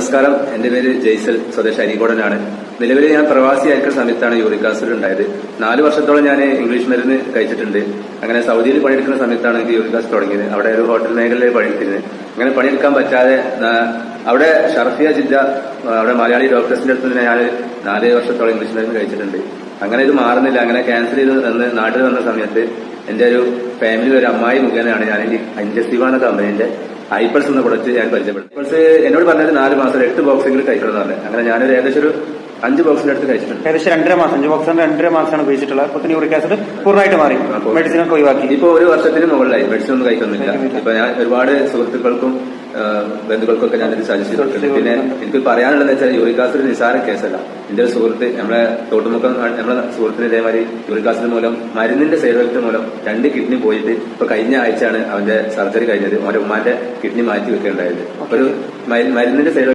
നമസ്കാരം. എന്റെ പേര് ജയ്സൽ, സ്വദേശി അരീക്കോടനാണ്. നിലവിൽ ഞാൻ പ്രവാസിയായിരിക്കുന്ന സമയത്താണ് യൂറിക് ആസിഡ് ഉണ്ടായത്. 4 വർഷത്തോളം ഞാൻ ഇംഗ്ലീഷ് മരുന്ന് കഴിച്ചിട്ടുണ്ട്. അങ്ങനെ സൗദിയിൽ പണിയെടുക്കുന്ന സമയത്താണ് എനിക്ക് യൂറിക് ആസിഡ് തുടങ്ങിയത്. അവിടെ ഒരു ഹോട്ടൽ മേഖലയിൽ പണിയെടുത്തിരുന്നത്. അങ്ങനെ പണിയെടുക്കാൻ പറ്റാതെ അവിടെ ഷർഫിയ ജിദ്ദ, അവിടെ മലയാളി ഡോക്ടേഴ്സിന്റെ അടുത്ത് ഞാൻ 4 വർഷത്തോളം ഇംഗ്ലീഷ് മരുന്ന് കഴിച്ചിട്ടുണ്ട്. അങ്ങനെ ഇത് മാറുന്നില്ല. അങ്ങനെ ക്യാൻസർ ചെയ്ത് നാട്ടിൽ വന്ന സമയത്ത് എന്റെ ഒരു ഫാമിലി ഒരു അമ്മായി മുഖേനയാണ് ഞാൻ ഇൻഡസ്ട്രീവ എന്ന കമ്പനീന്റെ ഐപ്പൾസ് എന്ന പ്രൊഡക്റ്റ് ഞാൻ പരിചയപ്പെട്ടു. ഐപ്പൾസ് എന്നോട് പറഞ്ഞത് 4 മാസം 8 ബോക്സെങ്കിലും കഴിക്കണം എന്ന് പറഞ്ഞു. അങ്ങനെ ഞാനൊരു ഏകദേശം ഒരു 5 ബോക്സിന്റെ അടുത്ത് കഴിച്ചിട്ടുണ്ട്. ഏകദേശം 2.5 മാസം 5 ബോക്സിന്റെ 2.5 മാസമാണ് ഉപയോഗിച്ചിട്ടുള്ളത്. അപ്പൊ യൂറിക് ആസിഡ് പൂർണ്ണമായിട്ട് മാറി, മെഡിസിൻ ഒക്കെ ഒഴിവാക്കി. ഇപ്പൊ 1 വർഷത്തിന് മുകളിലായി മെഡിസിൻ ഒന്നും കഴിക്കുന്നില്ല. ഇപ്പൊ ഞാൻ ഒരുപാട് സുഹൃത്തുക്കൾക്കും ബന്ധുക്കൾക്കൊക്കെ ഞാനിത് സജസ്റ്റ് ചെയ്തിട്ടുണ്ട്. പിന്നെ എനിക്ക് പറയാനുള്ളത് വെച്ചാൽ യൂറിക് ആസിഡ് നിസാര കേസല്ല. എന്റെ ഒരു സുഹൃത്ത്, നമ്മളെ തോട്ടുമുക്കം, നമ്മളെ സുഹൃത്തിന് ഇതേമാതിരി യൂറിക് ആസിഡ് മൂലം മരുന്നിന്റെ സൈഡ് എഫക്ട് മൂലം 2 കിഡ്നി പോയിട്ട് ഇപ്പൊ കഴിഞ്ഞ ആഴ്ചയാണ് അവന്റെ സർജറി കഴിഞ്ഞത്. അവന്റെ ഉമ്മാന്റെ കിഡ്നി മാറ്റി വെക്കേണ്ടായത്. ഒരു മരുന്നിന്റെ സൈഡ്